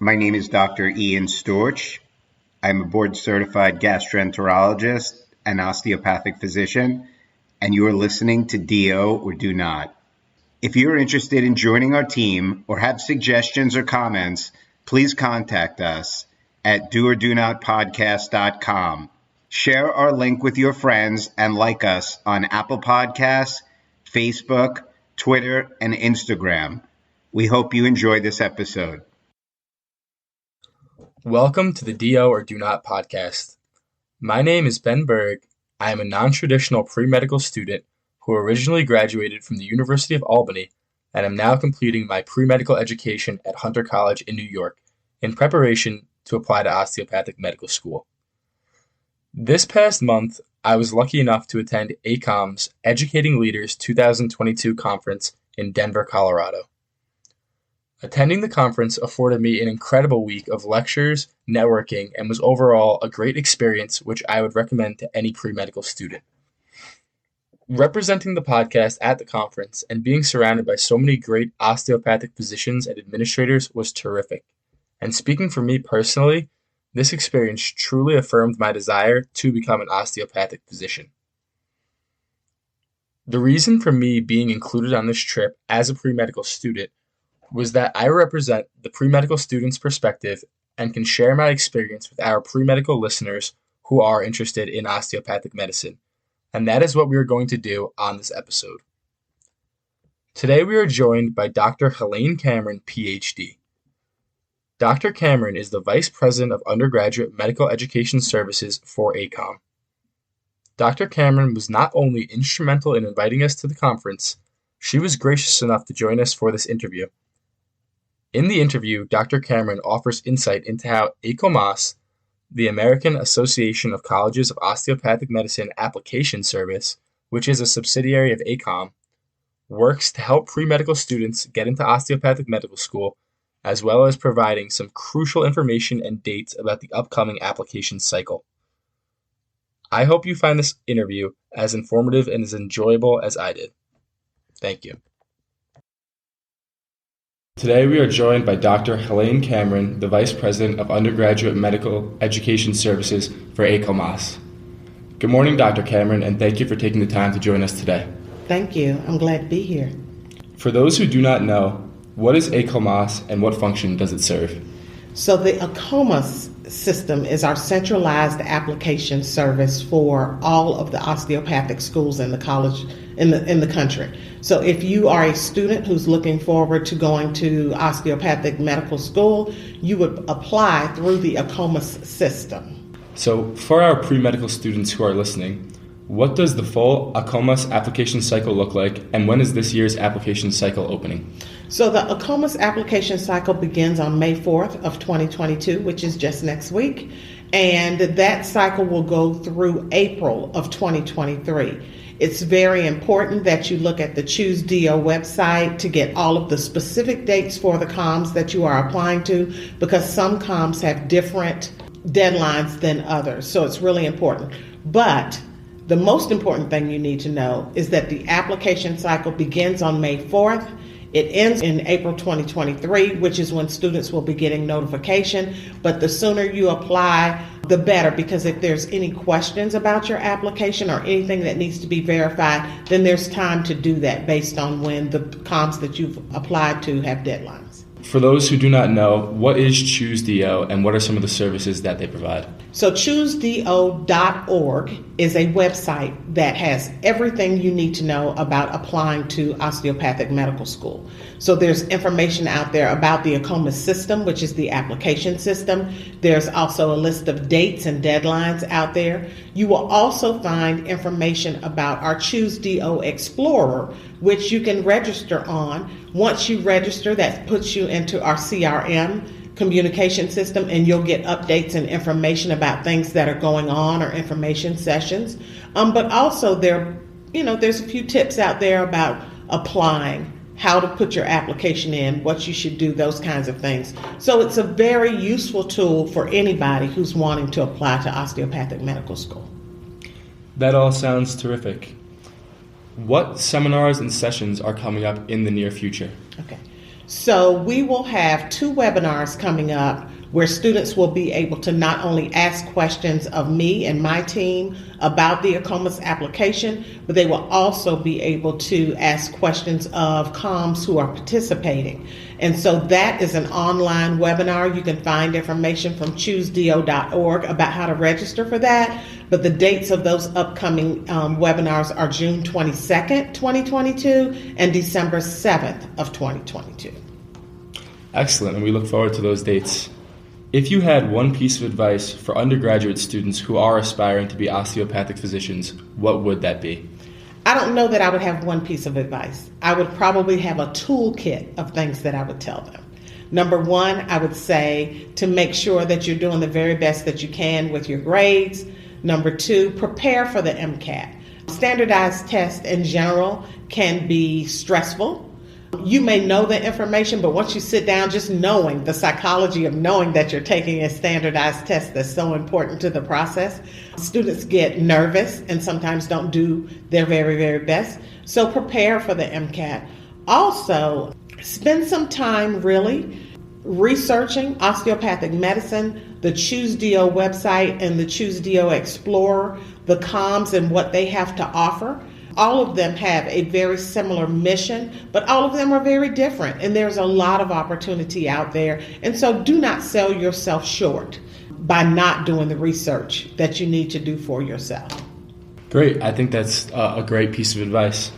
My name is Dr. Ian Storch. I'm a board-certified gastroenterologist and osteopathic physician, and you are listening to DO or Do Not. If you are interested in joining our team or have suggestions or comments, please contact us at doordonotpodcast.com. Share our link with your friends and like us on Apple Podcasts, Facebook, Twitter, and Instagram. We hope you enjoy this episode. Welcome to the Do or Do Not podcast. My name is Ben Berg. I am a non-traditional pre-medical student who originally graduated from the University of Albany and am now completing my pre-medical education at Hunter College in New York in preparation to apply to osteopathic medical school. This past month, I was lucky enough to attend AACOM's Educating Leaders 2022 conference in Denver, Colorado. Attending the conference afforded me an incredible week of lectures, networking, and was overall a great experience which I would recommend to any pre-medical student. Representing the podcast at the conference and being surrounded by so many great osteopathic physicians and administrators was terrific. And speaking for me personally, this experience truly affirmed my desire to become an osteopathic physician. The reason for me being included on this trip as a pre-medical student was that I represent the pre-medical student's perspective and can share my experience with our pre-medical listeners who are interested in osteopathic medicine. And that is what we are going to do on this episode. Today we are joined by Dr. Helene Cameron, Ph.D. Dr. Cameron is the Vice President of Undergraduate Medical Education Services for AACOM. Dr. Cameron was not only instrumental in inviting us to the conference, she was gracious enough to join us for this interview. In the interview, Dr. Cameron offers insight into how AACOM, the American Association of Colleges of Osteopathic Medicine Application Service, which is a subsidiary of AACOM, works to help pre-medical students get into osteopathic medical school, as well as providing some crucial information and dates about the upcoming application cycle. I hope you find this interview as informative and as enjoyable as I did. Thank you. Today we are joined by Dr. Helene Cameron, the Vice President of Undergraduate Medical Education Services for AACOM. Good morning, Dr. Cameron, and thank you for taking the time to join us today. Thank you. I'm glad to be here. For those who do not know, what is AACOM and what function does it serve? So the AACOM system is our centralized application service for all of the osteopathic schools in the college in the country. So if you are a student who's looking forward to going to osteopathic medical school, you would apply through the AACOM system. So for our pre-medical students who are listening, what does the full AACOM application cycle look like, and when is this year's application cycle opening? So the AACOM application cycle begins on May 4th of 2022, which is just next week, and that cycle will go through April of 2023. It's very important that you look at the Choose DO website to get all of the specific dates for the comms that you are applying to, because some comms have different deadlines than others. So it's really important. But the most important thing you need to know is that the application cycle begins on May 4th. It ends in April 2023, which is when students will be getting notification. But the sooner you apply, the better, because if there's any questions about your application or anything that needs to be verified, then there's time to do that based on when the comms that you've applied to have deadlines. For those who do not know, what is Choose DO and what are some of the services that they provide? So ChooseDO.org is a website that has everything you need to know about applying to osteopathic medical school. So there's information out there about the AACOM system, which is the application system. There's also a list of dates and deadlines out there. You will also find information about our Choose DO Explorer, which you can register on. Once you register, that puts you into our CRM communication system, and you'll get updates and information about things that are going on or information sessions. But also there's a few tips out there about applying, how to put your application in, what you should do, those kinds of things. So it's a very useful tool for anybody who's wanting to apply to osteopathic medical school. That all sounds terrific. What seminars and sessions are coming up in the near future? Okay. So we will have 2 webinars coming up where students will be able to not only ask questions of me and my team about the AACOM's application, but they will also be able to ask questions of COMs who are participating. And so that is an online webinar. You can find information from choosedo.org about how to register for that. But the dates of those upcoming webinars are June 22nd, 2022 and December 7th of 2022. Excellent, and we look forward to those dates. If you had one piece of advice for undergraduate students who are aspiring to be osteopathic physicians, what would that be? I don't know that I would have one piece of advice. I would probably have a toolkit of things that I would tell them. Number one, I would say to make sure that you're doing the very best that you can with your grades. Number two, prepare for the MCAT. Standardized tests in general can be stressful. You may know the information, but once you sit down, just knowing the psychology of knowing that you're taking a standardized test that's so important to the process. Students get nervous and sometimes don't do their very, very best. So prepare for the MCAT. Also, spend some time really researching osteopathic medicine, the ChooseDO website and the ChooseDO Explorer, the COMs and what they have to offer. All of them have a very similar mission, but all of them are very different, and there's a lot of opportunity out there. And so do not sell yourself short by not doing the research that you need to do for yourself. Great. I think that's a great piece of advice.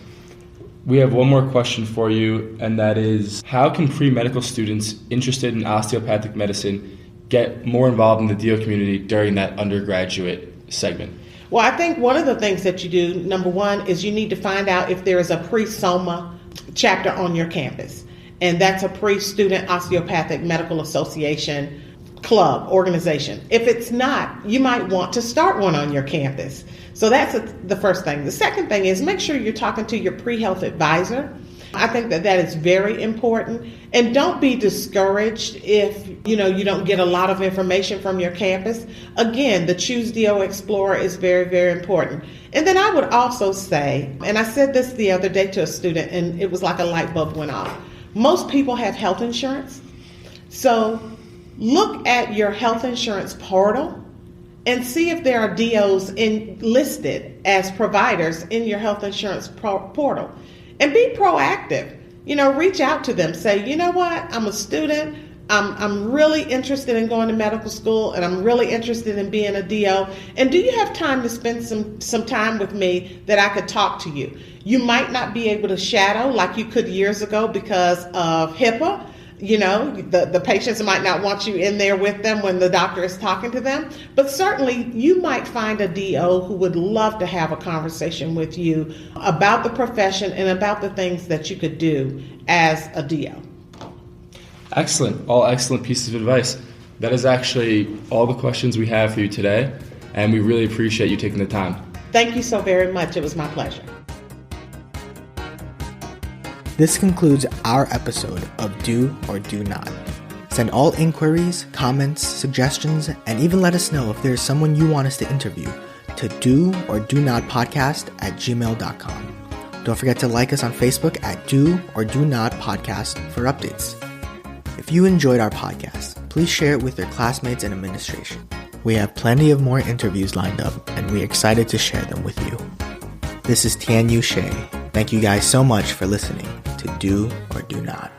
We have one more question for you, and that is, how can pre-medical students interested in osteopathic medicine get more involved in the DO community during that undergraduate segment? Well, I think one of the things that you do, number one, is you need to find out if there is a pre-SOMA chapter on your campus. And that's a pre-Student Osteopathic Medical Association club, organization. If it's not, you might want to start one on your campus. So that's the first thing. The second thing is make sure you're talking to your pre-health advisor. I think that is very important. And don't be discouraged if you don't get a lot of information from your campus. Again, the ChooseDO Explorer is very, very important. And then I would also say, and I said this the other day to a student, and it was like a light bulb went off. Most people have health insurance. So look at your health insurance portal and see if there are DOs listed as providers in your health insurance portal. And be proactive. Reach out to them. Say, you know what? I'm a student. I'm really interested in going to medical school, and I'm really interested in being a DO. And do you have time to spend some time with me that I could talk to you? You might not be able to shadow like you could years ago because of HIPAA. The patients might not want you in there with them when the doctor is talking to them, but certainly you might find a DO who would love to have a conversation with you about the profession and about the things that you could do as a DO. Excellent. All excellent pieces of advice. That is actually all the questions we have for you today, and we really appreciate you taking the time. Thank you so very much. It was my pleasure. This concludes our episode of Do or Do Not. Send all inquiries, comments, suggestions, and even let us know if there's someone you want us to interview to doordonotpodcast@gmail.com. Don't forget to like us on Facebook at Do or Do Not Podcast for updates. If you enjoyed our podcast, please share it with your classmates and administration. We have plenty of more interviews lined up, and we're excited to share them with you. This is Tianyu Shea. Thank you guys so much for listening to Do or Do Not.